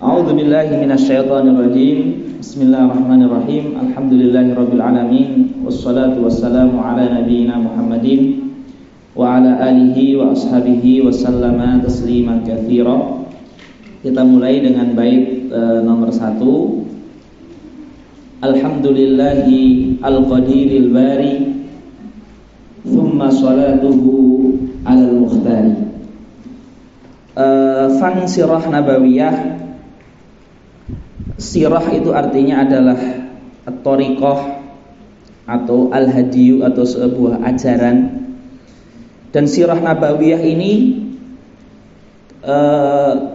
A'udzu billahi minasyaitonir rajim. Bismillahirrahmanirrahim. Alhamdulillahirabbil alamin wassalatu wassalamu ala nabiyyina Muhammadin wa ala alihi wa ashabihi wa sallama tasliman katsira. Kita mulai dengan bait nomor 1. Alhamdulillahi al-qadiril bari thumma salatuhu alal mukhtari. Fan sirah nabawiyah. Sirah itu artinya adalah at-thariqah atau al-hadiyu atau sebuah ajaran. Dan sirah nabawiyah ini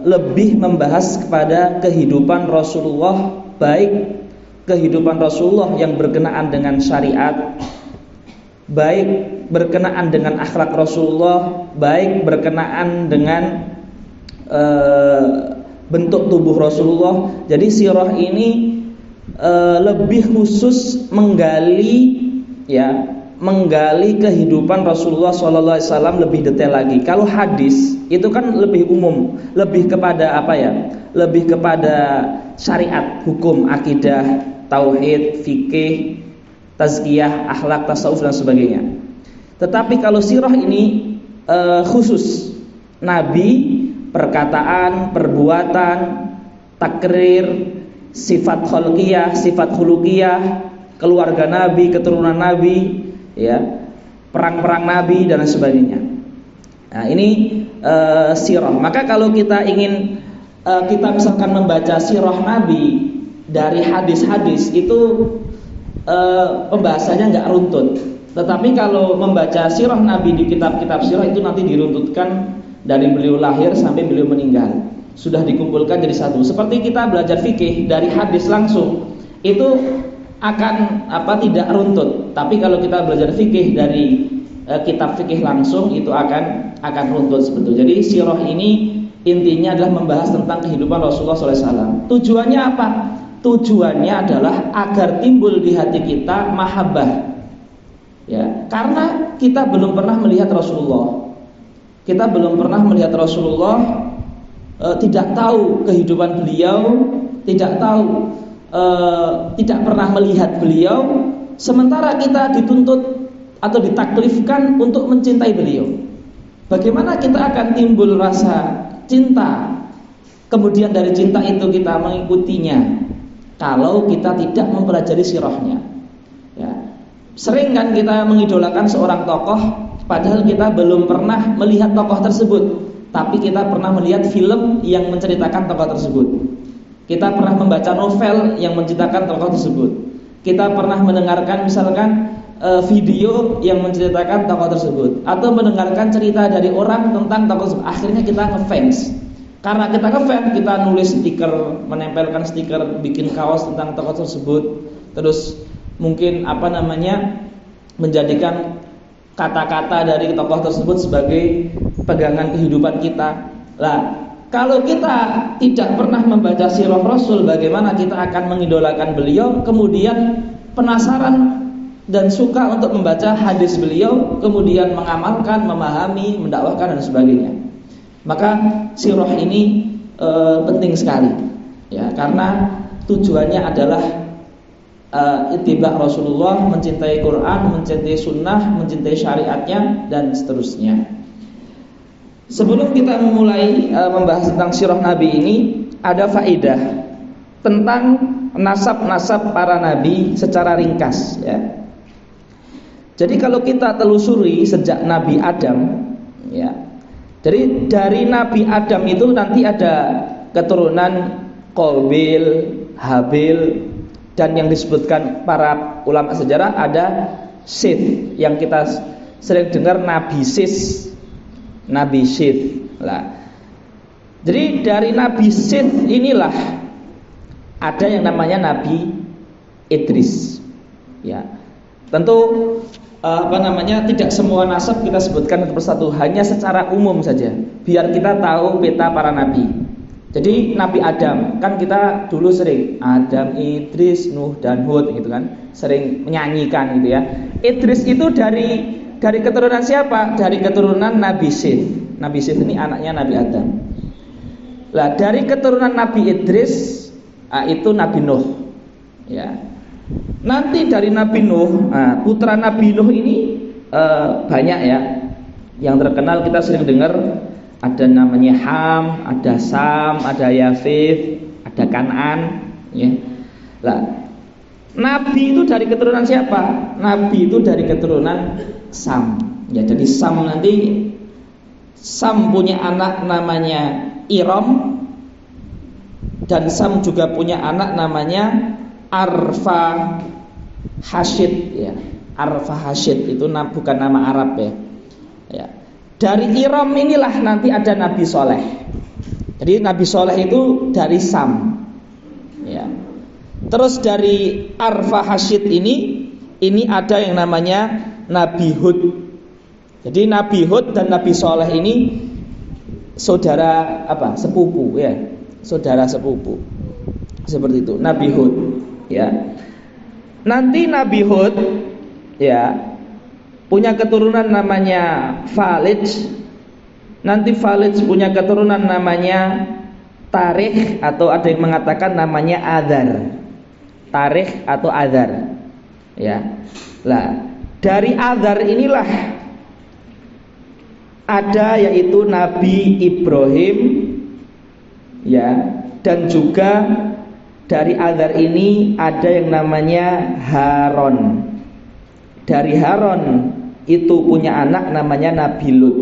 lebih membahas kepada kehidupan Rasulullah, baik kehidupan Rasulullah yang berkenaan dengan syariat, baik berkenaan dengan akhlak Rasulullah, baik berkenaan dengan bentuk tubuh Rasulullah. Jadi sirah ini lebih khusus menggali kehidupan Rasulullah SAW lebih detail lagi. Kalau hadis itu kan lebih umum, lebih kepada lebih kepada syariat, hukum, akidah, tauhid, fikih, tazkiyah, akhlak, tasawuf dan sebagainya. Tetapi kalau sirah ini khusus Nabi, perkataan, perbuatan, takrir, sifat khalqiyah, sifat khuluqiyah, keluarga Nabi, keturunan Nabi, perang-perang Nabi dan sebagainya. Nah, ini sirah. Maka kalau kita ingin kita misalkan membaca sirah Nabi dari hadis-hadis itu pembahasannya nggak runtut. Tetapi kalau membaca sirah Nabi di kitab-kitab sirah itu nanti diruntutkan dari beliau lahir sampai beliau meninggal, sudah dikumpulkan jadi satu. Seperti kita belajar fikih dari hadis langsung itu akan tidak runtut. Tapi kalau kita belajar fikih dari kitab fikih langsung itu akan runtut sebetulnya. Jadi sirah ini intinya adalah membahas tentang kehidupan Rasulullah SAW. Tujuannya apa? Tujuannya adalah agar timbul di hati kita mahabbah. Karena kita belum pernah melihat Rasulullah. Kita belum pernah melihat Rasulullah, tidak tahu kehidupan beliau, tidak pernah melihat beliau. Sementara kita dituntut atau ditaklifkan untuk mencintai beliau. Bagaimana kita akan timbul rasa cinta, kemudian dari cinta itu kita mengikutinya, kalau kita tidak mempelajari sirahnya. Sering kan kita mengidolakan seorang tokoh, padahal kita belum pernah melihat tokoh tersebut, tapi kita pernah melihat film yang menceritakan tokoh tersebut. Kita pernah membaca novel yang menceritakan tokoh tersebut. Kita pernah mendengarkan misalkan video yang menceritakan tokoh tersebut, atau mendengarkan cerita dari orang tentang tokoh tersebut. Akhirnya kita ngefans. Karena kita ngefans, kita nulis stiker, menempelkan stiker, bikin kaos tentang tokoh tersebut. Terus mungkin menjadikan kata-kata dari tokoh tersebut sebagai pegangan kehidupan kita. Kalau kita tidak pernah membaca sirah Rasul, bagaimana kita akan mengidolakan beliau, kemudian penasaran dan suka untuk membaca hadis beliau, kemudian mengamalkan, memahami, mendakwahkan dan sebagainya. Maka sirah ini penting sekali, karena tujuannya adalah ittiba Rasulullah, mencintai Quran, mencintai sunnah, mencintai syariatnya dan seterusnya. Sebelum kita memulai membahas tentang sirah Nabi ini, ada faedah tentang nasab-nasab para nabi secara ringkas. Jadi kalau kita telusuri sejak Nabi Adam, jadi dari Nabi Adam itu nanti ada keturunan Qabil, Habil, dan yang disebutkan para ulama sejarah ada Sith, yang kita sering dengar Nabi Sith. Jadi dari Nabi Sith inilah ada yang namanya Nabi Idris. Tentu tidak semua nasab kita sebutkan satu persatu, hanya secara umum saja, biar kita tahu peta para nabi. Jadi Nabi Adam, kan kita dulu sering Adam, Idris, Nuh dan Hud gitu kan, sering menyanyikan gitu ya. Idris itu dari keturunan siapa? Dari keturunan Nabi Sith. Nabi Sith ini anaknya Nabi Adam. Lah dari keturunan Nabi Idris itu Nabi Nuh. Ya. Nanti dari Nabi Nuh, putra Nabi Nuh ini banyak ya. Yang terkenal kita sering dengar ada namanya Ham, ada Sam, ada Yafith, ada Kan'an, ya. Lah, Nabi itu dari keturunan siapa? Nabi itu dari keturunan Sam. Ya, jadi Sam nanti Sam punya anak namanya Iram, dan Sam juga punya anak namanya Arfa Hashid, ya. Arfa Hashid itu bukan nama Arab ya. Ya. Dari Iram inilah nanti ada Nabi Soleh. Jadi Nabi Soleh itu dari Sam. Ya. Terus dari Arfa Hashid ini ada yang namanya Nabi Hud. Jadi Nabi Hud dan Nabi Soleh ini saudara sepupu ya, saudara sepupu. Seperti itu Nabi Hud ya. Nanti Nabi Hud ya punya keturunan namanya Falij. Nanti Falij punya keturunan namanya Tarikh, atau ada yang mengatakan namanya Adar. Tarikh atau Adar. Ya. Lah, dari Adar inilah ada yaitu Nabi Ibrahim ya, dan juga dari Adar ini ada yang namanya Haron. Dari Haron itu punya anak namanya Nabi Lut.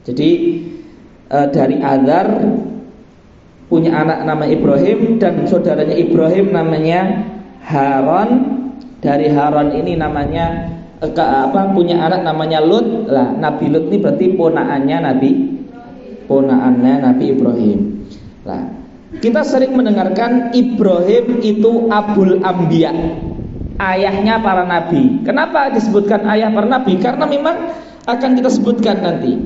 Jadi dari Adar punya anak nama Ibrahim, dan saudaranya Ibrahim namanya Haron. Dari Haron ini namanya punya anak namanya Lut. Lah, Nabi Lut ini berarti ponaannya Nabi Ibrahim. Lah, kita sering mendengarkan Ibrahim itu Abul Anbiya, ayahnya para nabi. Kenapa disebutkan ayah para nabi? Karena memang akan kita sebutkan nanti.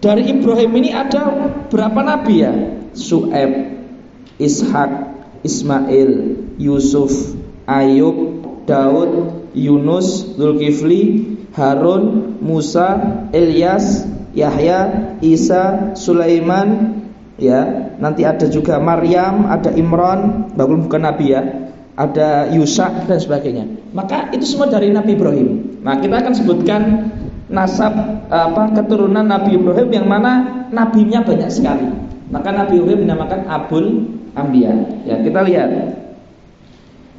Dari Ibrahim ini ada berapa nabi ya? Syu'aib, Ishak, Ismail, Yusuf, Ayub, Daud, Yunus, Zulkifli, Harun, Musa, Ilyas, Yahya, Isa, Sulaiman, ya. Nanti ada juga Maryam, ada Imran, bukan nabi ya. Ada Yusa dan sebagainya. Maka itu semua dari Nabi Ibrahim. Nah, kita akan sebutkan nasab keturunan Nabi Ibrahim yang mana nabinya banyak sekali. Maka Nabi Ibrahim dinamakan Abul Anbiya. Ya, kita lihat.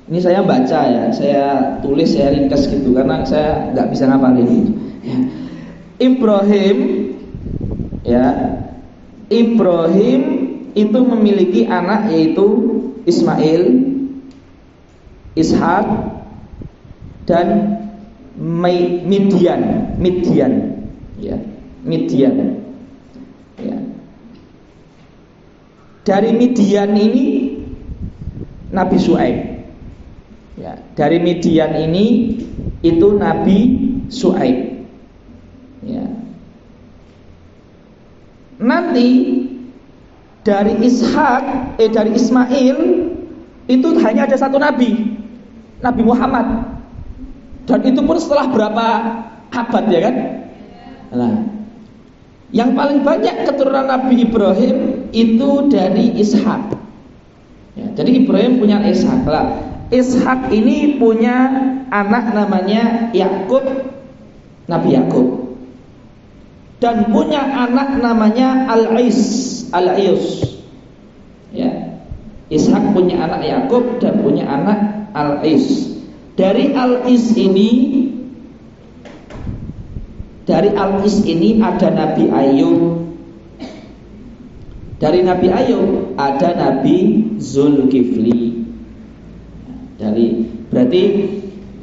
Ini saya baca ya, saya tulis, saya ringkas gitu karena saya nggak bisa ngapalin itu. Ya. Ibrahim itu memiliki anak yaitu Ismail, Ishak, dan Midian, ya, Midian. Ya. Dari Midian ini Nabi Syu'aib. Ya, dari Midian ini itu Nabi Syu'aib. Ya. Nanti dari dari Ismail itu hanya ada satu nabi, Nabi Muhammad. Dan itu pun setelah berapa abad ya kan? Nah, yang paling banyak keturunan Nabi Ibrahim itu dari Ishak. Ya, jadi Ibrahim punya Ishak. Lah, Ishak ini punya anak namanya Yakub, Nabi Yakub. Dan punya anak namanya Al-Is. Ya. Ishak punya anak Yakub dan punya anak Al-Is. Dari Al-Is ini ada Nabi Ayub. Dari Nabi Ayub ada Nabi Zulkifli. Berarti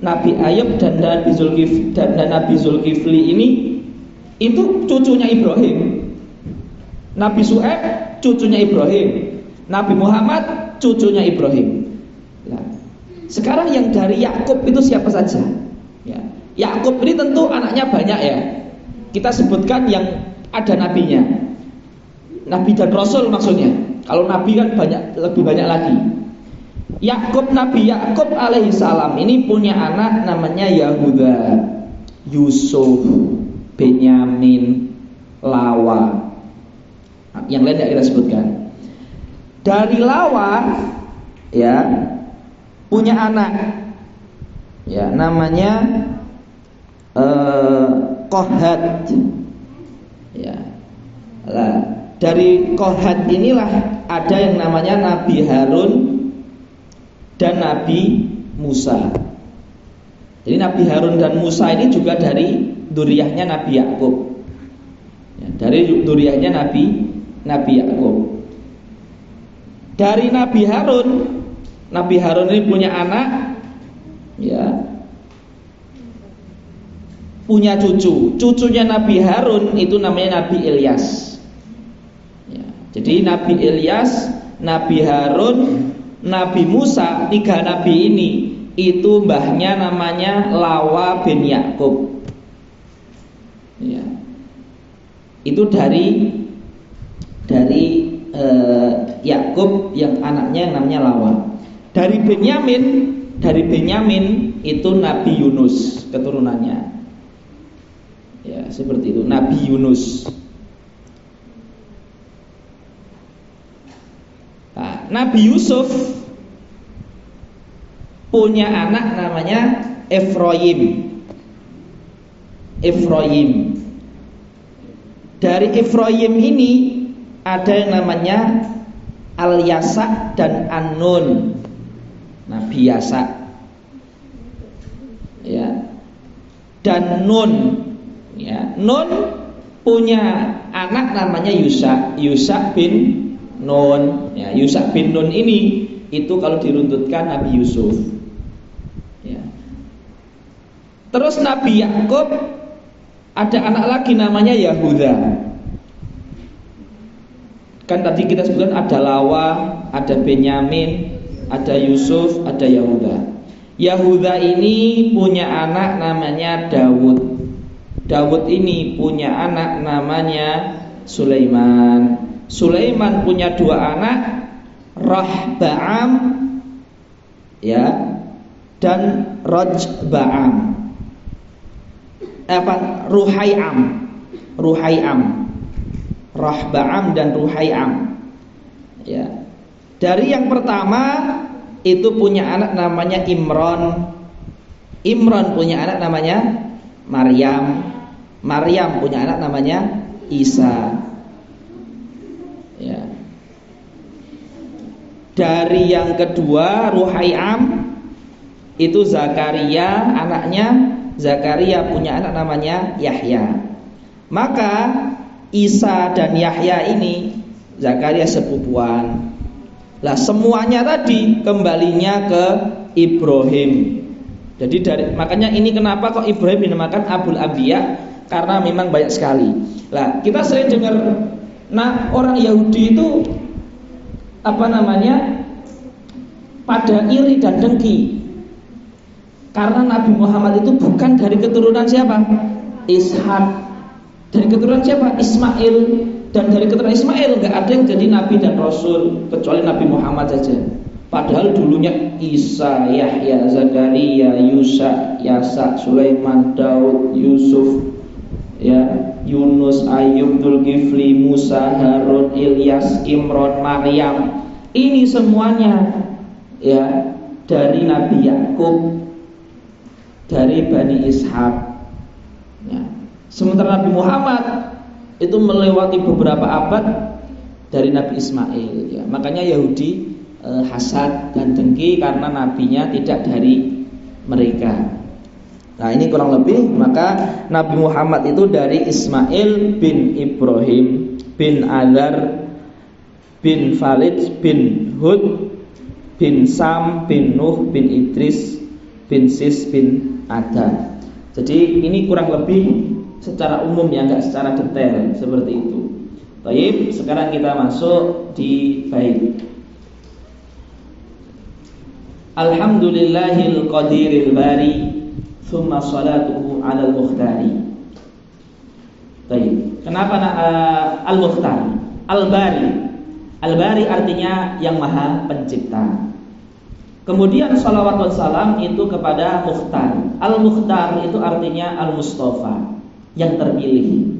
Nabi Ayub dan Nabi Zulkifli ini itu cucunya Ibrahim. Nabi Syu'aib cucunya Ibrahim. Nabi Muhammad cucunya Ibrahim. Nah, sekarang yang dari Yakub itu siapa saja? Ya. Yakub ini tentu anaknya banyak ya. Kita sebutkan yang ada nabinya. Nabi dan Rasul maksudnya. Kalau nabi kan lebih banyak lagi. Nabi Yakub alaihi salam ini punya anak namanya Yahuda, Yusuf, Benyamin, Lawa. Nah, yang lain tidak kita sebutkan. Dari Lawa ya punya anak ya namanya Kohat ya. Nah, dari Kohat inilah ada yang namanya Nabi Harun dan Nabi Musa. Jadi Nabi Harun dan Musa ini juga dari dzurriyyahnya Nabi Yakub ya, dari dzurriyyahnya Nabi Yakub. Dari Nabi Harun ini punya anak ya, punya cucunya Nabi Harun itu namanya Nabi Ilyas ya. Jadi Nabi Ilyas, Nabi Harun, Nabi Musa, 3 nabi ini itu mbahnya namanya Lawa bin Yakub ya. Itu dari Yakub yang anaknya yang namanya Lawa. Dari Benyamin itu Nabi Yunus keturunannya ya, seperti itu, Nabi Yunus. Nah, Nabi Yusuf punya anak namanya Efraim. Dari Efraim ini ada yang namanya Al-Yasa dan An-Nun. Nabi Yasa ya. Dan Nun ya. Nun punya anak namanya Yusa bin Nun ya. Yusa bin Nun ini itu kalau diruntutkan Nabi Yusuf ya. Terus Nabi Yakub ada anak lagi namanya Yahuda. Kan tadi kita sebutkan ada Lawa, ada Benyamin, ada Yusuf, ada Yahuda. Yahuda ini punya anak namanya Dawud. Dawud ini punya anak namanya Sulaiman. Sulaiman punya 2 anak, Rahba'am ya dan Rajba'am. Ruhai'am. Rahba'am dan Ruhai'am ya. Dari yang pertama itu punya anak namanya Imran. Imran punya anak namanya Maryam. Maryam punya anak namanya Isa ya. Dari yang kedua Ruhai'am itu Zakaria, anaknya Zakaria punya anak namanya Yahya. Maka Isa dan Yahya ini Zakaria sepupuan. Lah semuanya tadi kembalinya ke Ibrahim. Jadi makanya ini kenapa kok Ibrahim dinamakan Abul Anbiya, karena memang banyak sekali. Lah kita sering dengar orang Yahudi itu pada iri dan dengki karena Nabi Muhammad itu bukan dari keturunan siapa? Ishak. Dari keturunan siapa? Ismail. Dan dari keturunan Ismail nggak ada yang jadi nabi dan rasul kecuali Nabi Muhammad saja. Padahal dulunya Isa, Yahya, Zakaria, Yusa, Yasa, Sulaiman, Daud, Yusuf, ya, Yunus, Ayub, Dzulkifli, Musa, Harun, Ilyas, Imran, Maryam. Ini semuanya ya dari Nabi Yakub, dari Bani Ishak. Ya. Sementara Nabi Muhammad itu melewati beberapa abad dari Nabi Ismail ya. Makanya Yahudi hasad dan dengki karena nabinya tidak dari mereka. Nah ini kurang lebih. Maka Nabi Muhammad itu dari Ismail bin Ibrahim bin Azar bin Falid bin Hud bin Sam bin Nuh bin Idris bin Sis bin Adam. Jadi ini kurang lebih secara umum ya, enggak secara detail seperti itu. Baik, sekarang kita masuk di bait. Alhamdulillahil qadiril bari, thumma salatuhu 'alal mukhtari. Baik. Kenapa al-mukhtar? Al-bari. Al-bari artinya yang maha pencipta. Kemudian salawat dan salam itu kepada mukhtar. Al-mukhtar itu artinya al-mustafa, yang terpilih.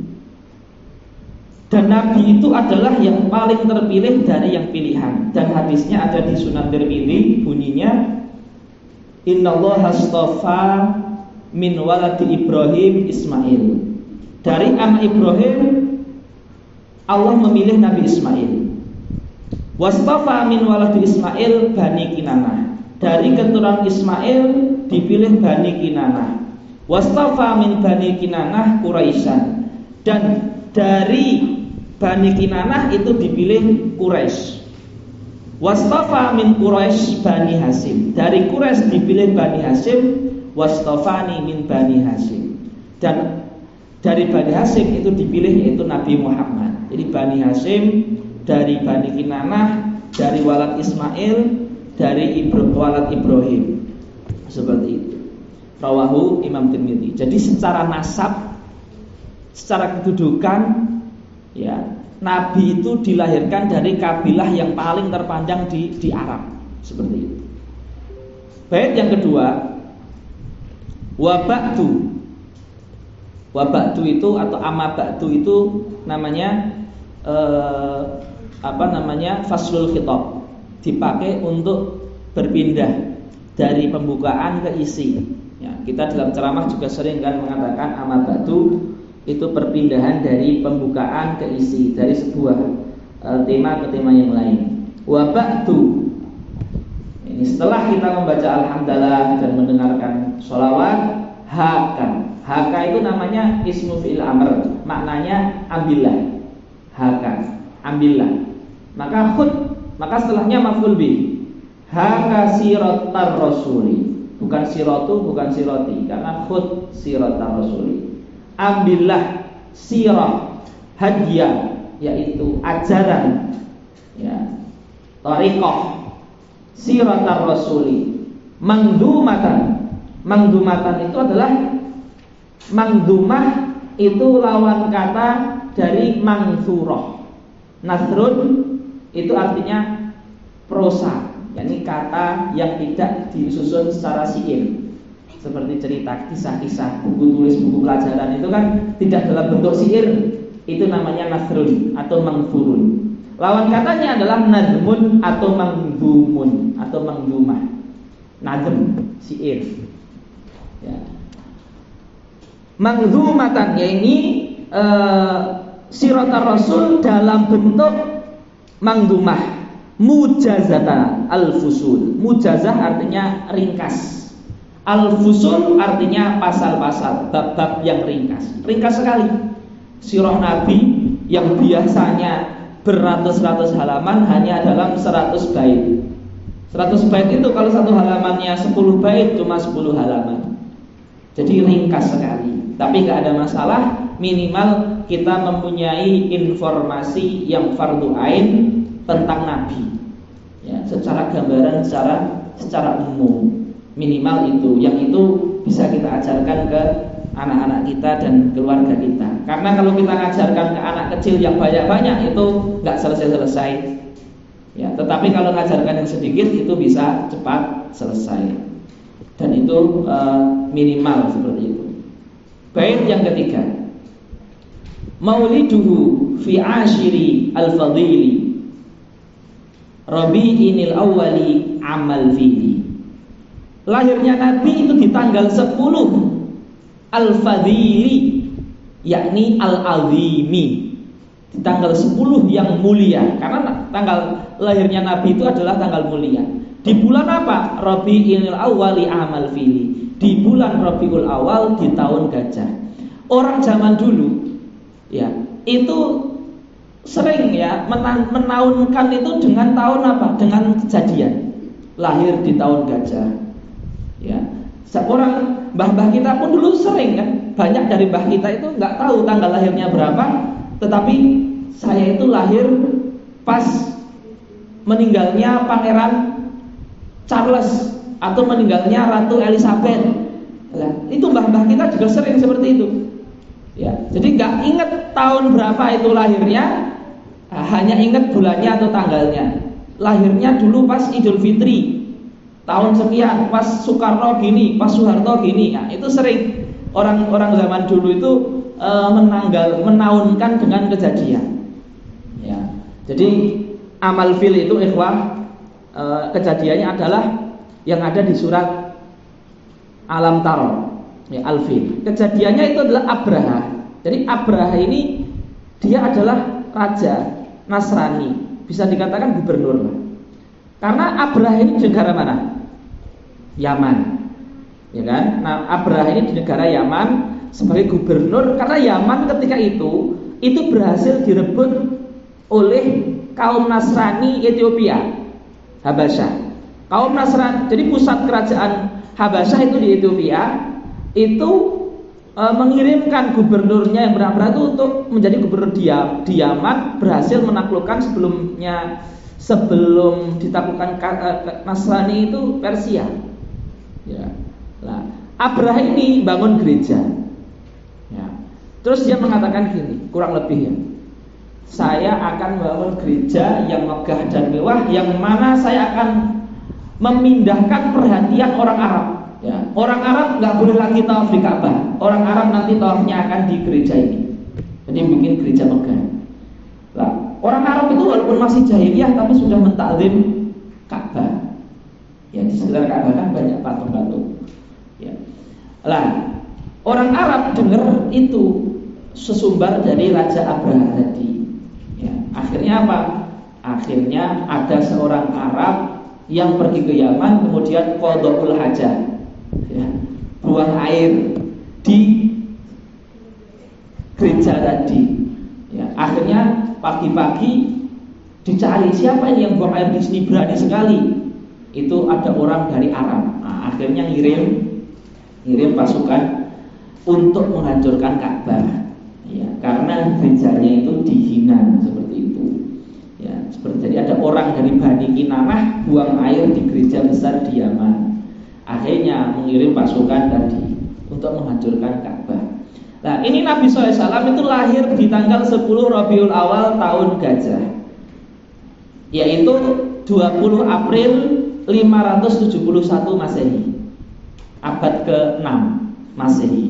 Dan Nabi itu adalah yang paling terpilih dari yang pilihan. Dan hadisnya ada di Sunan Tirmidzi, bunyinya Innallaha astafa min waladi Ibrahim Ismail. Dari anak Ibrahim Allah memilih Nabi Ismail. Wastafa min waladi Ismail Bani Kinanah. Dari keturunan Ismail dipilih Bani Kinanah. Wastafa min Bani Kinanah Quraisyan. Dan dari Bani Kinanah itu dipilih Quraisy. Wastafa min Quraisy Bani Hasyim. Dari Quraisy dipilih Bani Hasyim. Wastafani min Bani Hasyim. Dan dari Bani Hasyim itu dipilih yaitu Nabi Muhammad. Jadi Bani Hasyim, dari Bani Kinanah, dari walad Ismail, dari walad Ibrahim. Seperti itu. Rawahu Imam Tirmidzi. Jadi secara nasab, secara kedudukan, ya, Nabi itu dilahirkan dari kabilah yang paling terpanjang di Arab. Seperti itu. Bait yang kedua, wabaktu. Wabaktu itu atau amabaktu itu namanya faslul khitab. Dipakai untuk berpindah dari pembukaan ke isi. Ya, kita dalam ceramah juga sering kan mengatakan amabaktu itu perpindahan dari pembukaan ke isi, dari sebuah tema ke tema yang lain. Wa ba'du. Ini setelah kita membaca alhamdulillah dan mendengarkan sholawat, haka itu namanya ismu fi'il amr, maknanya ambillah. Haka, ambillah. Maka setelahnya maf'ul bih. Haka siratar rasuli. Bukan siratu, bukan sirati, karena khud siratar rasuli. Ambillah sirah hadiah, yaitu ajaran, ya, thariqah siratar rasuli. Mangdumatan itu adalah mangdumah, itu lawan kata dari mangsurah. Nasrun itu artinya prosa, yakni kata yang tidak disusun secara syair. Seperti cerita, kisah-kisah, buku tulis, buku pelajaran itu kan tidak dalam bentuk syair. Itu namanya nasrun atau mangfurun. Lawan katanya adalah nazmun atau mangdumun atau mangdumah. Nazm, syair, ya. Mangdumatan, yakni siratar rasul dalam bentuk mangdumah. Mujazata al-fusul. Mujazah artinya ringkas. Al-fusul artinya pasal-pasal, bab-bab yang ringkas. Ringkas sekali. Sirah Nabi yang biasanya beratus-ratus halaman hanya dalam 100 bait. 100 bait itu kalau satu halamannya 10 bait cuma 10 halaman. Jadi ringkas sekali. Tapi gak ada masalah, minimal kita mempunyai informasi yang fardu ain tentang Nabi. Ya, secara gambaran, secara umum. Minimal itu, yang itu bisa kita ajarkan ke anak-anak kita dan keluarga kita. Karena kalau kita ngajarkan ke anak kecil yang banyak-banyak itu nggak selesai-selesai. Ya, tetapi kalau ngajarkan yang sedikit itu bisa cepat selesai. Dan itu minimal seperti itu. Bait yang ketiga, Mauliduhu fi ashiri al-fadili Rabi'inil awwali amal fihi. Lahirnya Nabi itu di tanggal 10 Al-Fadhili, yakni Al-Azimi, di tanggal 10 yang mulia. Karena tanggal lahirnya Nabi itu adalah tanggal mulia. Di bulan apa? Rabi'ul Awwali amal fili. Di bulan Rabiul Awal di tahun gajah. Orang zaman dulu, ya, itu sering ya menaunkan itu dengan tahun apa? Dengan kejadian. Lahir di tahun gajah. Ya, seorang mbah-mbah kita pun dulu sering kan, banyak dari mbah kita itu nggak tahu tanggal lahirnya berapa, tetapi saya itu lahir pas meninggalnya Pangeran Charles atau meninggalnya Ratu Elizabeth. Nah, itu mbah-mbah kita juga sering seperti itu. Ya, jadi nggak ingat tahun berapa itu lahirnya, hanya ingat bulannya atau tanggalnya. Lahirnya dulu pas Idul Fitri. Tahun sekian, pas Soekarno gini, pas Soeharto gini. Nah, itu sering orang-orang zaman dulu itu menaunkan dengan kejadian. Jadi amal fil itu ikhwah, kejadiannya adalah yang ada di surat Alam Taro, ya, Al-Fil. Kejadiannya itu adalah Abraha. Jadi Abraha ini dia adalah raja Nasrani, bisa dikatakan gubernur lah. Karena Abraha ini di negara mana? Yaman, ya kan? Nah, Abraha ini di negara Yaman sebagai gubernur, karena Yaman ketika itu berhasil direbut oleh kaum Nasrani Ethiopia, Habasyah. Kaum Nasrani, jadi pusat kerajaan Habasyah itu di Ethiopia, itu mengirimkan gubernurnya yang bernama itu untuk menjadi gubernur di Yaman, berhasil menaklukkan sebelum ditaklukkan Nasrani itu Persia. Ya. Nah, Abraha ini bangun gereja. Ya. Terus dia mengatakan gini, kurang lebih ya, saya akan bangun gereja yang megah dan mewah, yang mana saya akan memindahkan perhatian orang Arab. Ya, orang Arab nggak boleh lagi tawaf di Ka'bah. Orang Arab nanti tawafnya akan di gereja ini. Jadi bikin gereja megah. Nah, orang Arab itu walaupun masih jahiliyah tapi sudah mentakzim Ka'bah. Ya, di sekitar Ka'bah kan banyak patung-patung. Ya. Lah, orang Arab dengar itu sesumbar dari Raja Abraha tadi. Ya, akhirnya apa? Akhirnya ada seorang Arab yang pergi ke Yaman, kemudian qadha'ul hajah, ya, buang air di gereja tadi. Ya, akhirnya pagi-pagi dicari siapa ini yang buang air di sini, berani sekali. Itu ada orang dari Arab. Nah, akhirnya ngirim pasukan untuk menghancurkan Ka'bah. Ya, karena gerejanya itu dihina seperti itu. Ya, seperti jadi ada orang dari Bani Kinanah buang air di gereja besar di Yaman. Akhirnya mengirim pasukan tadi untuk menghancurkan Ka'bah. Nah, ini Nabi SAW itu lahir di tanggal 10 Rabiul Awal tahun Gajah, yaitu 20 April 571 Masehi, abad ke-6 Masehi.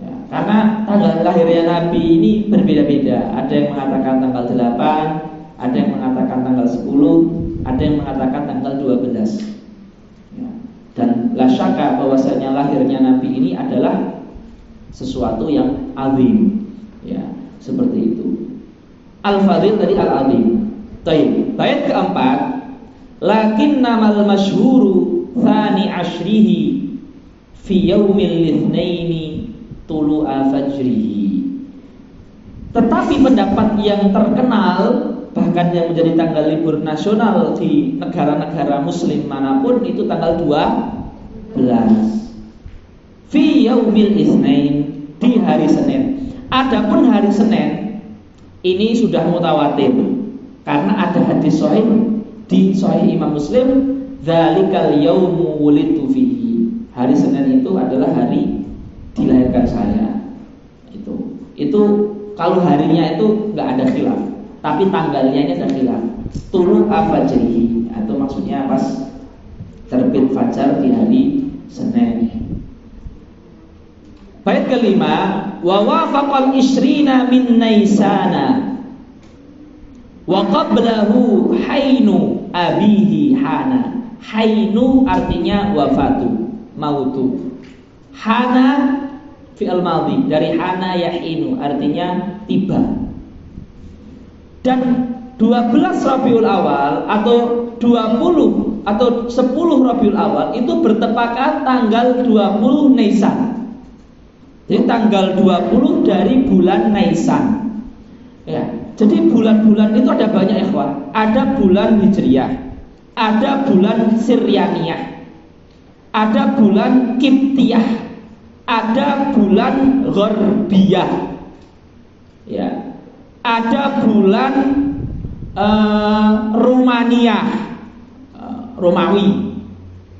Ya, karena tanggal lahirnya Nabi ini berbeda-beda. Ada yang mengatakan tanggal 8, ada yang mengatakan tanggal 10, ada yang mengatakan tanggal 12. Ya, dan la syaka bahwasanya lahirnya Nabi ini adalah sesuatu yang azim. Ya, seperti itu. Al-Fadil dari Al-Azim. Baik, bait keempat, lakinnamal masyhuru tsani asyrihi fi yaumil litsnaini tulu'a fajrihi. Tetapi pendapat yang terkenal, bahkan yang menjadi tanggal libur nasional di negara-negara muslim manapun, itu tanggal 12 fi yaumil itsnain, di hari Senin. Adapun hari Senin ini sudah mutawatir karena ada hadis sahih di Sahih Imam Muslim, dzalikal yaumu wulidtu fihi. Hari Senin itu adalah hari dilahirkan saya. Itu kalau harinya itu nggak ada khilaf, tapi tanggalnya ini ada khilaf. Tulu fajrihi, atau maksudnya pas terbit fajar di hari Senin. Bait kelima, wa wafaqal isrina min Naisana wa qablahu hainu abihi hana. Hainu artinya wafatu, mautu. Hana fi'il madhi, dari hana yahinu artinya tiba. Dan 12 Rabiul Awal atau 20 atau 10 Rabiul Awal itu bertepatan tanggal 20 Nisan. Jadi tanggal 20 dari bulan Nisan. Ya, jadi bulan-bulan itu ada banyak ikhwah. Ada bulan Hijriyah, ada bulan Siryaniyah, ada bulan Kiptiyah, ada bulan Gharbiyah. Ya, ada bulan Romawi.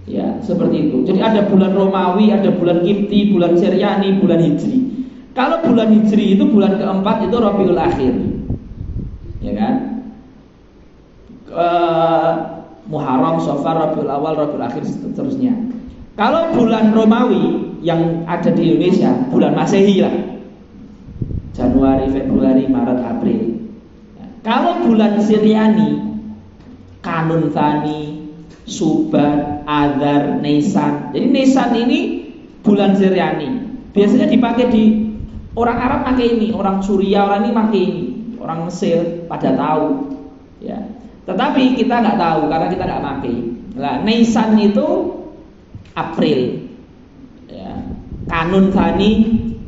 Ya, seperti itu. Jadi ada bulan Romawi, ada bulan Kipti, bulan Siryani, bulan Hijri. Kalau bulan Hijri itu bulan keempat itu Rabiul Akhir, ya kan? Muharram, Safar, Rabiul Awal, Rabiul Akhir, seterusnya. Kalau bulan Romawi yang ada di Indonesia, bulan Masehi lah, Januari, Februari, Maret, April. Ya, Kalau bulan Syriani, Kanun Thani, Suban, Adzar, Nisan. Jadi Nisan ini bulan Syriani. Biasanya dipakai di orang Arab pakai ini, orang Suria, orang ini pakai ini, orang Mesir pada tahu. Ya. Tetapi kita nggak tahu karena kita nggak pakai. Nah, Nisan itu April. Ya. Kanun Thani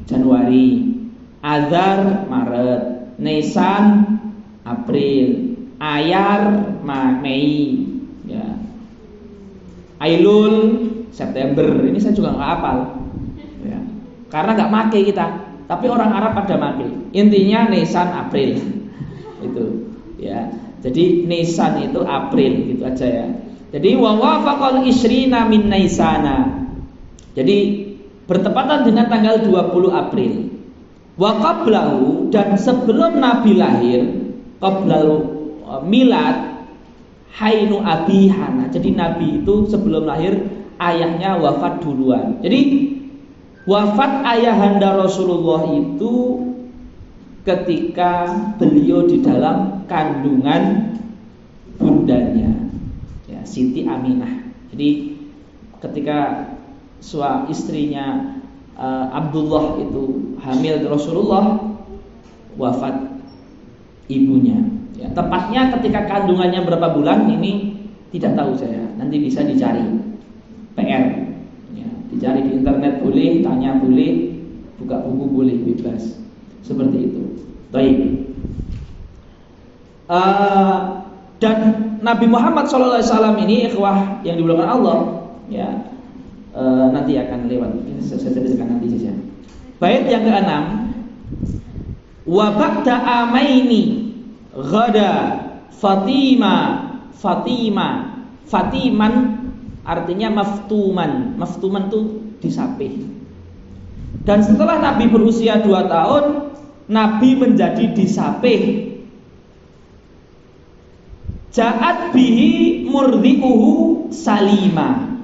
Januari, Adzar Maret, Nisan April, Ayar Mei, ya. Ailul September. Ini saya juga nggak hafal, ya. Karena nggak make kita, tapi orang Arab pada make. Intinya Nisan April itu, ya. Jadi Nisan itu April, gitu aja ya. Jadi wa wafaqal isrina min Nisana. Jadi bertepatan dengan tanggal 20 April. Wa qablahu, dan sebelum Nabi lahir, qablahu milad hainu abi Hana. Jadi Nabi itu sebelum lahir ayahnya wafat duluan. Jadi wafat ayahanda Rasulullah itu ketika beliau di dalam kandungan bundanya, ya, Siti Aminah. Jadi ketika istrinya Abdullah itu hamil Rasulullah, wafat ibunya. Ya, tepatnya ketika kandungannya berapa bulan ini tidak tahu saya. Nanti bisa dicari. PR. Ya, dicari di internet boleh, tanya boleh, buka buku boleh, bebas. Seperti itu. Baik. Dan Nabi Muhammad SAW ini ikhwah yang dimuliakan Allah, ya, nanti akan lewat. Saya ceritakan nanti saja. Bait yang ke-6. Wa ba'da amaini ghada Fatiman artinya maftuman. Maftuman itu disapih. Dan setelah Nabi berusia 2 tahun, Nabi menjadi disapih. Ja'at bihi murdi'uhu Salima.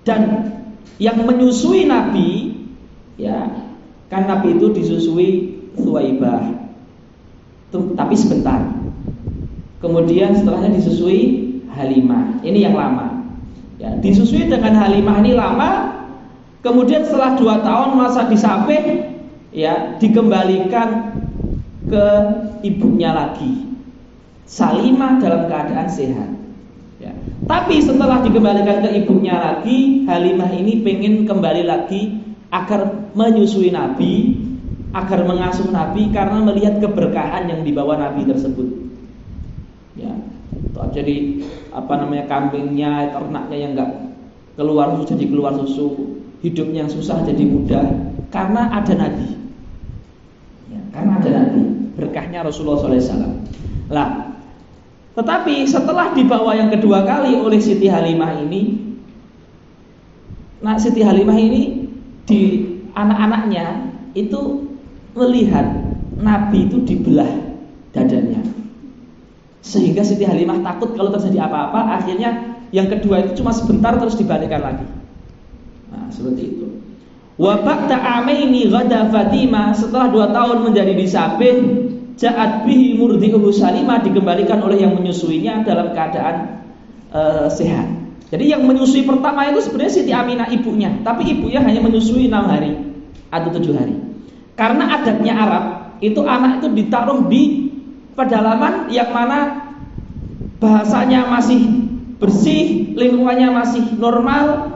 Dan yang menyusui Nabi, ya, kan Nabi itu disusui Thuwaibah. Tapi sebentar. Kemudian setelahnya disusui Halimah. Ini yang lama. Ya, disusui dengan Halimah ini lama. Kemudian setelah 2 tahun masa disapih, ya, dikembalikan ke ibunya lagi. Salimah dalam keadaan sehat. Ya. Tapi setelah dikembalikan ke ibunya lagi, Halimah ini pengen kembali lagi agar menyusui Nabi, agar mengasuh Nabi karena melihat keberkahan yang dibawa Nabi tersebut. Ya, jadi kambingnya, ternaknya yang enggak keluar susu jadi keluar susu, hidupnya yang susah jadi mudah karena ada Nabi. Ya, karena ada Nabi, berkahnya Rasulullah SAW. Lah, tetapi setelah dibawa yang kedua kali oleh Siti Halimah ini, nah Siti Halimah ini di anak-anaknya itu melihat Nabi itu dibelah dadanya, sehingga Siti Halimah takut kalau terjadi apa-apa. Akhirnya yang kedua itu cuma sebentar terus dibalikkan lagi. Nah, seperti itu. Wa ba'da amaini ghada Fatimah, setelah 2 tahun menjadi disapih, ja'at bihi murdi'uhu Salimah, dikembalikan oleh yang menyusuinya dalam keadaan sehat. Jadi yang menyusui pertama itu sebenarnya Siti Aminah ibunya, tapi ibunya hanya menyusui 6 hari atau 7 hari. Karena adatnya Arab, itu anak itu ditaruh di pedalaman yang mana bahasanya masih bersih, lingkungannya masih normal,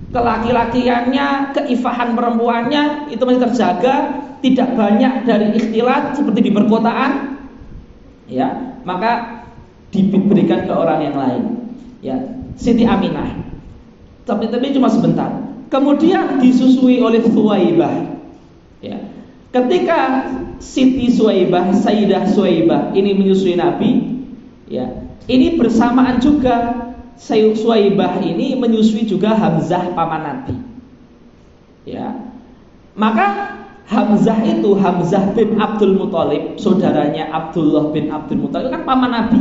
kelaki-lakiannya, keifahan perempuannya itu masih terjaga, tidak banyak dari ikhtilat seperti di perkotaan. Ya, maka diberikan ke orang yang lain. Ya, Siti Aminah. Tapi cuma sebentar. Kemudian disusui oleh Thuwaibah. Ya. Ketika Siti Thuwaibah, Sayyidah Thuwaibah ini menyusui Nabi, ya, ini bersamaan juga Sayyidah Thuwaibah ini menyusui juga Hamzah paman Nabi. Ya. Maka Hamzah itu Hamzah bin Abdul Muthalib, saudaranya Abdullah bin Abdul Muthalib, kan paman Nabi.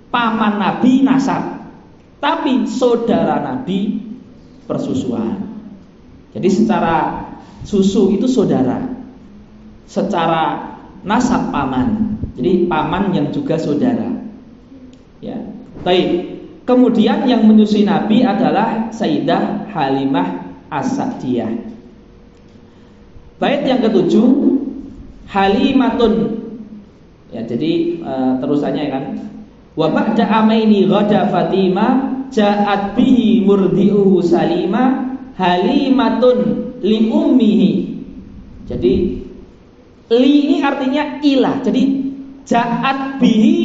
Paman Nabi nasab, tapi saudara Nabi persusuan. Jadi secara susu itu saudara, secara nasab paman. Jadi paman yang juga saudara. Ya. Baik. Kemudian yang menyusui Nabi adalah Sayyidah Halimah As-Sa'diyah. Bait yang ketujuh, Halimatun. Ya, jadi terusannya kan. Wa ba'da amaini ghada Fatimah ja'at bihi murdi'uhu Salima Halimatun li ummihi. Jadi li ini artinya ilah. Jadi ja'at bihi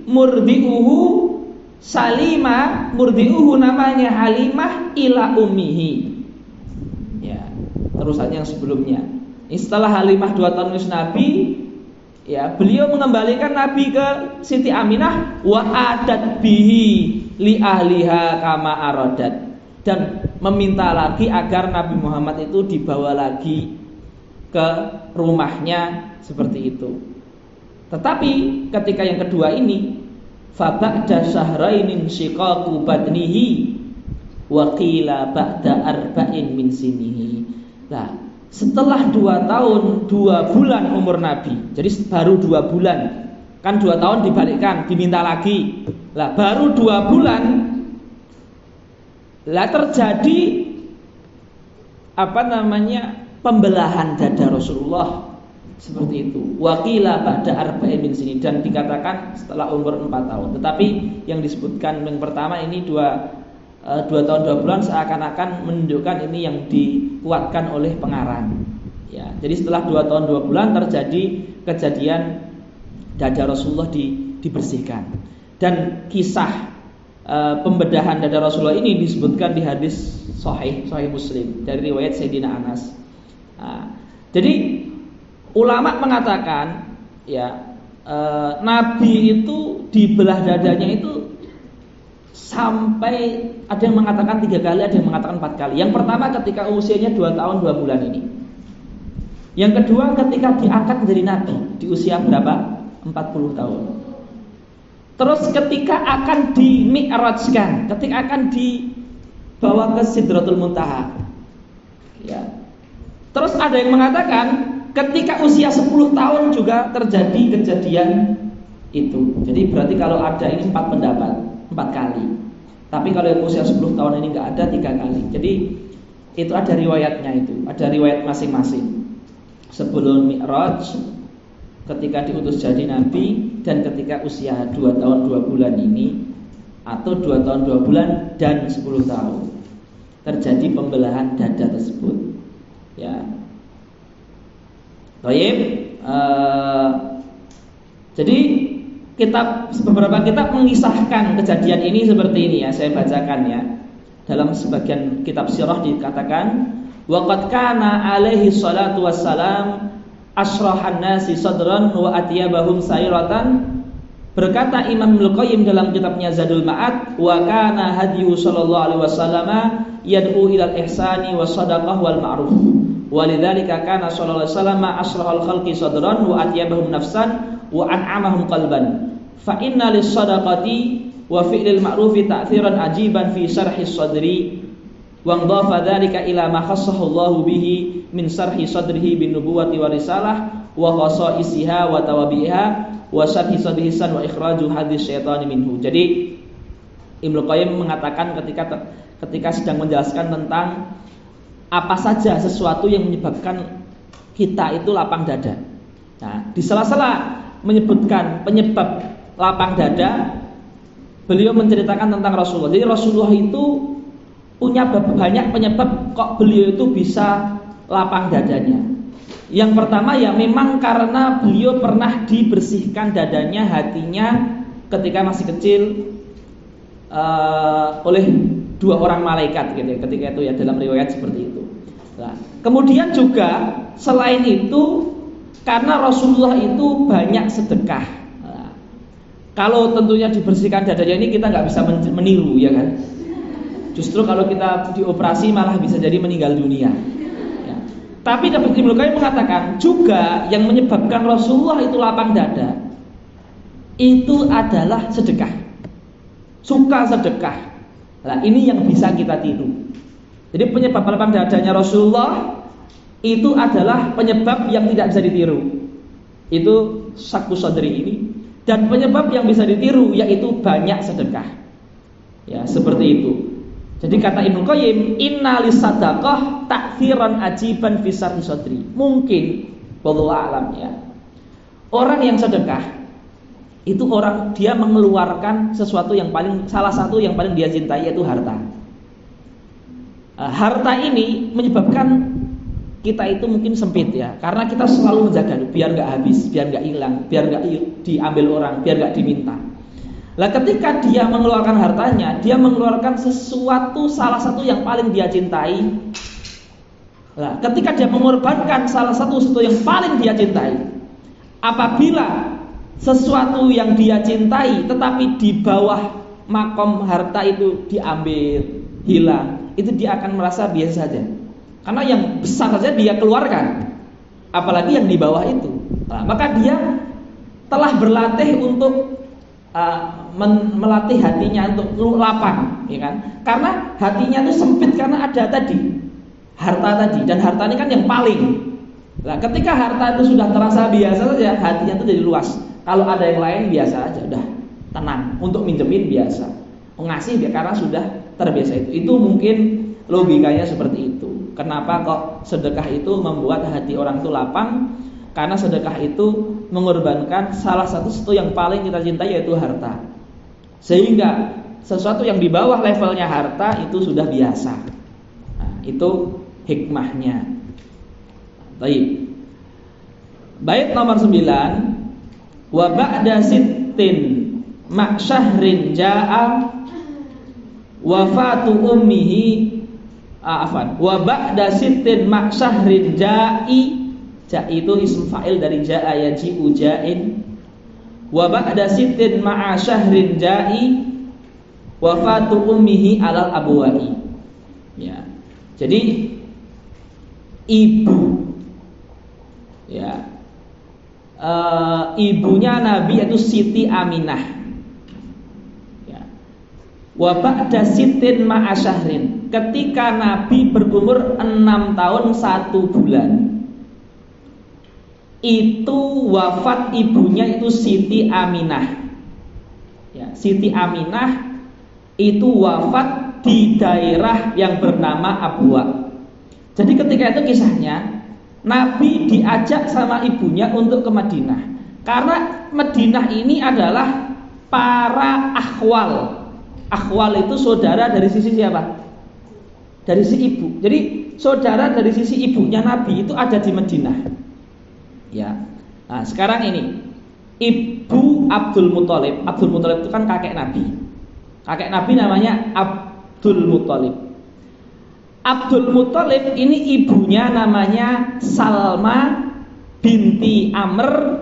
murdi'uhu Salima, murdi'uhu namanya Halimah ila ummihi. Ya, terusan yang sebelumnya. Setelah Halimah 2 tahun menyusui Nabi, ya, beliau mengembalikan Nabi ke Siti Aminah wa adat bihi li ahliha kama aradat, dan meminta lagi agar Nabi Muhammad itu dibawa lagi ke rumahnya seperti itu. Tetapi ketika yang kedua ini, fa ba'da syahrainin shiqaqu badnihi wa qila ba'da arba'in min sinihi. Nah, setelah 2 tahun 2 bulan umur Nabi, jadi baru 2 bulan, kan 2 tahun dibalikkan, diminta lagi. Lah baru 2 bulan lah terjadi pembelahan dada Rasulullah seperti itu. Waqila ba'da arba'in min sini, dan dikatakan setelah umur 4 tahun. Tetapi yang disebutkan yang pertama ini 2 tahun 2 bulan seakan-akan menunjukkan ini yang dikuatkan oleh pengarang. Ya, jadi setelah 2 tahun 2 bulan terjadi kejadian dada Rasulullah dibersihkan. Dan kisah pembedahan dada Rasulullah ini disebutkan di hadis Sahih Muslim dari riwayat Sayyidina Anas. Nah, jadi ulama mengatakan, ya, Nabi itu dibelah dadanya itu sampai ada yang mengatakan 3 kali, ada yang mengatakan 4 kali. Yang pertama ketika usianya 2 tahun 2 bulan ini. Yang kedua ketika diangkat menjadi Nabi di usia berapa? 40 tahun. Terus ketika akan dimi'rajkan, ketika akan dibawa ke Sidratul Muntaha. Ya. Terus ada yang mengatakan ketika usia 10 tahun juga terjadi kejadian itu. Jadi berarti kalau ada ini 4 pendapat, 4 kali. Tapi kalau yang usia 10 tahun ini enggak ada, 3 kali. Jadi itu ada riwayatnya itu, ada riwayat masing-masing. Sebelum Mi'raj, ketika diutus jadi Nabi, dan ketika usia 2 tahun 2 bulan ini, atau 2 tahun 2 bulan dan 10 tahun terjadi pembelahan dada tersebut. Ya. Baik, jadi beberapa kitab mengisahkan kejadian ini seperti ini, ya, saya bacakan ya. Dalam sebagian kitab sirah dikatakan, wa qad kana alaihi salatu wassalam asrahan nasi sadran wa atyabahum sairatan. Berkata Imam Ibnu Qayyim dalam kitabnya Zadul Ma'ad, wa kana hadyu sallallahu alaihi wasallam yad'u ilal ihsani was shadaqah wal ma'ruf. Walidzalika kana sallallahu alaihi wasallam asrahal khalqi sadran wa atyabahum nafsan wa an'amahum qalban. Fa inna lis-shadaqati wa fi'lil ma'rufi ta'thiran ajiban fi syarhi sadri wa ndhafa dzalika ila ma khassahu Allahu bihi min syarhi sadrihi bin nubuwati wa risalah wa khasaisiha wa tawabiha wa syarhi sadrihi san wa ikhraju hadis syaitani minhu. Jadi Ibnu Qayyim mengatakan ketika sedang menjelaskan tentang apa saja sesuatu yang menyebabkan kita itu lapang dada. Nah, di sela-sela menyebutkan penyebab lapang dada, beliau menceritakan tentang Rasulullah. Jadi Rasulullah itu punya banyak penyebab kok beliau itu bisa lapang dadanya. Yang pertama ya memang karena beliau pernah dibersihkan dadanya, hatinya ketika masih kecil oleh 2 orang malaikat gitu ya, ketika itu ya, dalam riwayat seperti itu. Nah, kemudian juga selain itu karena Rasulullah itu banyak sedekah. Nah, kalau tentunya dibersihkan dadanya ini kita nggak bisa meniru ya kan. Justru kalau kita dioperasi malah bisa jadi meninggal dunia. Ya. Tapi Ibnu Qayyim mengatakan juga yang menyebabkan Rasulullah itu lapang dada itu adalah sedekah, suka sedekah. Nah, ini yang bisa kita tiru. Jadi penyebab lapang dadanya Rasulullah itu adalah penyebab yang tidak bisa ditiru. Itu syakku sadri ini, Dan penyebab yang bisa ditiru yaitu banyak sedekah. Ya, seperti itu. Jadi kata Ibnu Qayyim, innalis sadaqah ta'thiran ajiban fi sarhi sadri. Mungkin wallahu a'lam ya. Orang yang sedekah itu orang dia mengeluarkan sesuatu yang salah satu yang paling dia cintai yaitu harta. Harta ini menyebabkan kita itu mungkin sempit ya, karena kita selalu menjaga biar nggak habis, biar nggak hilang, biar nggak diambil orang, biar nggak diminta. Lah ketika dia mengeluarkan hartanya, dia mengeluarkan sesuatu salah satu yang paling dia cintai. Lah ketika dia mengorbankan salah satu yang paling dia cintai, apabila sesuatu yang dia cintai tetapi di bawah makom harta itu diambil, hilang, itu dia akan merasa biasa saja. Karena yang besar saja dia keluarkan, apalagi yang di bawah itu. Nah, maka dia telah berlatih untuk melatih hatinya untuk lapang, ya kan? Karena hatinya itu sempit karena ada tadi harta tadi, dan harta ini kan yang paling. Nah, ketika harta itu sudah terasa biasa saja, hatinya itu jadi luas. Kalau ada yang lain biasa aja, udah tenang. Untuk minjemin biasa, mengasih karena sudah terbiasa itu. Itu mungkin logikanya seperti itu. Kenapa kok sedekah itu membuat hati orang itu lapang? Karena sedekah itu mengorbankan salah satu yang paling kita cintai yaitu harta. Sehingga sesuatu yang di bawah levelnya harta itu sudah biasa. Nah, itu hikmahnya. Baik. Bait nomor 9. Wa ba'da sittin ma syahrin jaa wafatu ummihi wa ba'da sittin ma syahrin ja'i. Ja'i itu ism fa'il dari ja'a yaji'u ja'in. Wa ba'da sittin ma'a syahrin ja'i wafatu ummihi alal abwa'i. Ya. Jadi ibu ya, ibunya Nabi itu Siti Aminah. Ya. Wa ba'da sittin ma'a syahrin, ketika Nabi berumur 6 tahun 1 bulan, itu wafat ibunya itu Siti Aminah. Ya, Siti Aminah itu wafat di daerah yang bernama Abwa. Jadi ketika itu kisahnya, Nabi diajak sama ibunya untuk ke Madinah. Karena Madinah ini adalah para akhwal. Akhwal itu saudara dari sisi siapa? Dari si ibu. Jadi saudara dari sisi ibunya Nabi itu ada di Madinah. Ya. Nah, sekarang ini ibu Abdul Muthalib. Abdul Muthalib itu kan kakek Nabi. Kakek Nabi namanya Abdul Muthalib. Abdul Muthalib ini ibunya namanya Salma binti Amr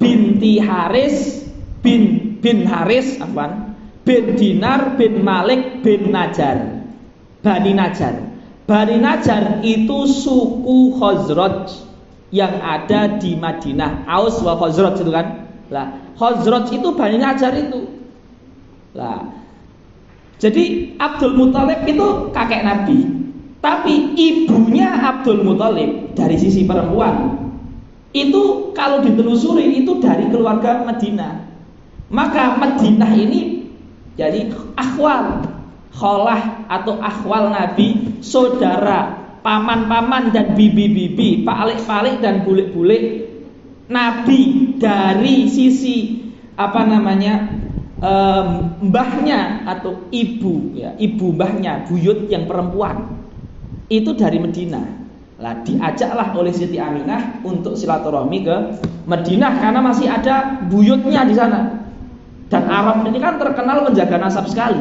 binti Haris bin Haris bin Dinar bin Malik bin Najjar. Bani Najjar. Bani Najjar itu suku Khazraj yang ada di Madinah. Aus wa Khazraj itu kan. Lah, Khazraj itu Bani Najjar itu. Lah, jadi Abdul Muthalib itu kakek Nabi. Tapi ibunya Abdul Muthalib dari sisi perempuan itu kalau ditelusuri itu dari keluarga Madinah. Maka Madinah ini jadi akhwal, kholah atau akhwal Nabi, saudara, paman-paman dan bibi-bibi, palik-palik dan bulik-bulik Nabi dari sisi mbahnya atau ibu ya, ibu mbahnya, buyut yang perempuan itu dari Madinah. Lah diajaklah oleh Siti Aminah untuk silaturahmi ke Madinah karena masih ada buyutnya di sana. Dan Arab ini kan terkenal menjaga nasab sekali.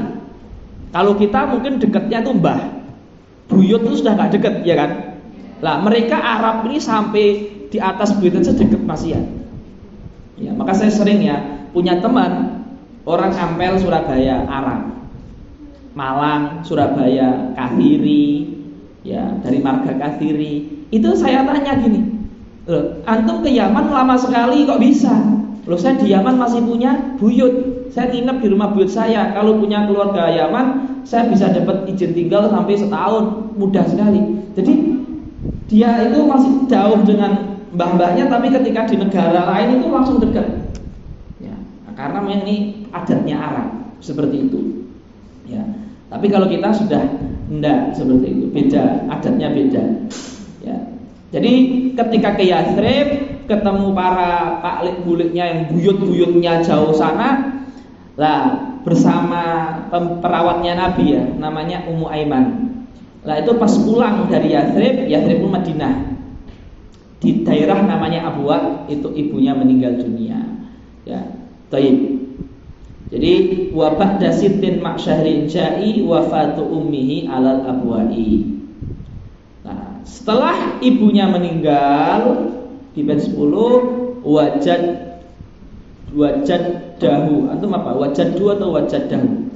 Kalau kita mungkin dekatnya tuh mbah, buyut itu sudah nggak deket ya kan. Lah mereka Arab ini sampai di atas buyut aja deket masih ya. Ya maka saya sering ya punya teman orang Ampel Surabaya Arab, Malang Surabaya Kathiri, ya dari marga Kathiri. Itu saya tanya gini, loh, antum ke Yaman lama sekali kok bisa? Loh saya di Yaman masih punya buyut, saya nginep di rumah buyut saya. Kalau punya keluarga Yaman, saya bisa dapat izin tinggal sampai setahun, mudah sekali. Jadi dia itu masih jauh dengan mbah-mbahnya, tapi ketika di negara lain itu langsung dekat. Ya. karena memang ini adatnya Arab seperti itu. Ya. Tapi kalau kita sudah enggak seperti itu, beda, adatnya beda. Ya. Jadi ketika ke Yathrib ketemu para paklik buliknya yang buyut-buyutnya jauh sana, lah bersama perawatnya Nabi ya, namanya Ummu Aiman. Lah itu pas pulang dari Yathrib itu Madinah. Di daerah namanya Abwa itu ibunya meninggal dunia. Ya, taib. Jadi wa ba'da sittin ma'syahrin ja'i wafatu ummihi alal abwa'i. Nah, setelah ibunya meninggal di bait 10 wajadahu. Antum apa? Wajadu atau wajadahu?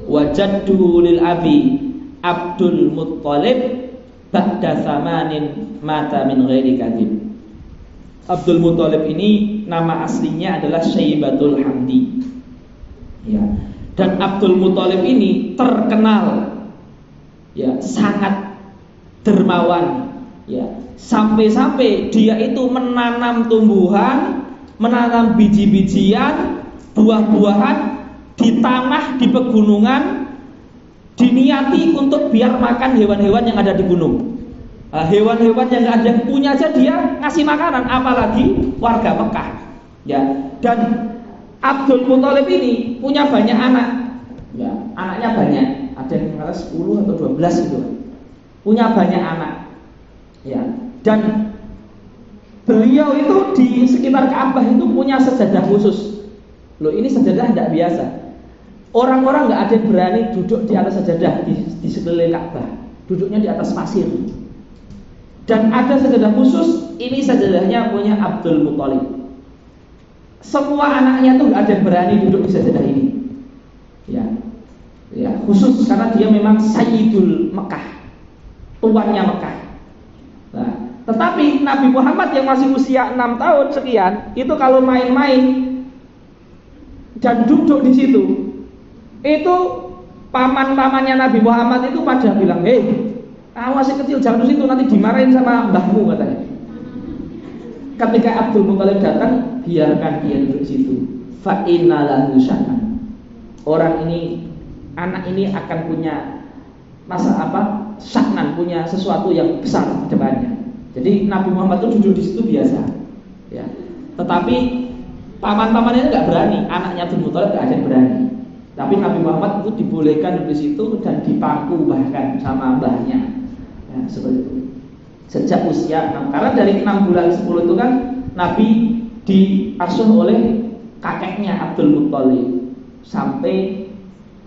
Wajaddu lil abi Abdul Muttalib ba'da thamanin mata min ghairi kadhib. Abdul Muttalib ini nama aslinya adalah Syaibatul Hamdi. Ya. Dan Abdul Muttalib ini terkenal ya sangat dermawan ya, sampai-sampai dia itu menanam tumbuhan, menanam biji-bijian, buah-buahan di tanah di pegunungan, diniati untuk biar makan hewan-hewan yang ada di gunung. Hewan-hewan yang nggak ada yang punya aja dia ngasih makanan, apalagi warga Mekah. Ya, dan Abdul Muttalib ini punya banyak anak. Ya, anaknya banyak. Ada yang 10 atau 12 itu. Punya banyak anak. Ya, dan beliau itu di sekitar Ka'bah itu punya sejadah khusus. Loh, ini sejadah tidak biasa. Orang-orang nggak ada yang berani duduk di atas sejadah di sekeliling Ka'bah. Duduknya di atas pasir. Dan ada sejadah khusus, ini sajadahnya punya Abdul Muttalib. Semua anaknya tuh nggak ada yang berani duduk di sajadah ini. Ya, ya khusus karena dia memang Sayyidul Mekah, tuannya Mekah. Nah, tetapi Nabi Muhammad yang masih usia 6 tahun sekian, itu kalau main-main dan duduk di situ, itu paman-pamannya Nabi Muhammad itu pada bilang, hei, kamu masih kecil jangan di situ, nanti dimarahin sama mbahmu katanya. Ketika Abdul Muttalib datang, biarkan dia duduk di situ. Fa inna lahu sya'nan. Orang ini, anak ini akan punya masa apa? Sya'nan, punya sesuatu yang besar di depannya. Jadi Nabi Muhammad itu duduk di situ biasa. Ya. Tetapi paman-pamannya itu nggak berani, anaknya Abdul Muttalib nggak ada yang berani. Tapi Nabi Muhammad itu dibolehkan duduk di situ dan dipangku bahkan sama mbahnya. Ya, seperti itu. Sejak usia 6, karena dari 6 bulan 10 itu kan Nabi diasuh oleh kakeknya Abdul Muttalib sampai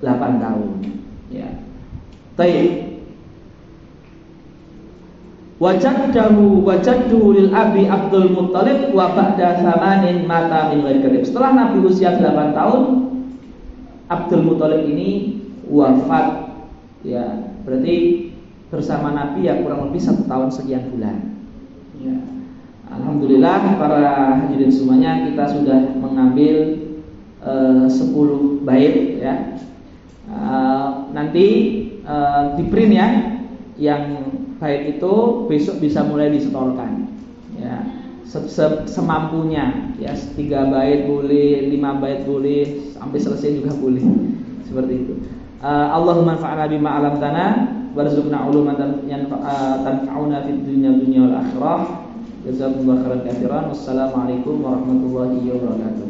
8 tahun. Ya. Baik. Wajaddu lil abi Abdul Muttalib wa ba'da thamanin mata min ghairi kadhib. Setelah Nabi usia 8 tahun, Abdul Muttalib ini wafat. Ya, berarti bersama Nabi ya kurang lebih 1 tahun sekian bulan. Ya. Alhamdulillah para hadirin semuanya, kita sudah mengambil 10 bait ya. Nanti di print ya, yang bait itu besok bisa mulai disetorkan. Ya, semampunya ya, 3 bait boleh, 5 bait boleh, sampai selesai juga boleh. Seperti itu. Allahumma anfa'na bima 'allamtana warzuqna 'uluman tanfa'una fid dunya wal akhirah. Jazakumullahu khairan katsiran. Wassalamualaikum warahmatullahi wabarakatuh.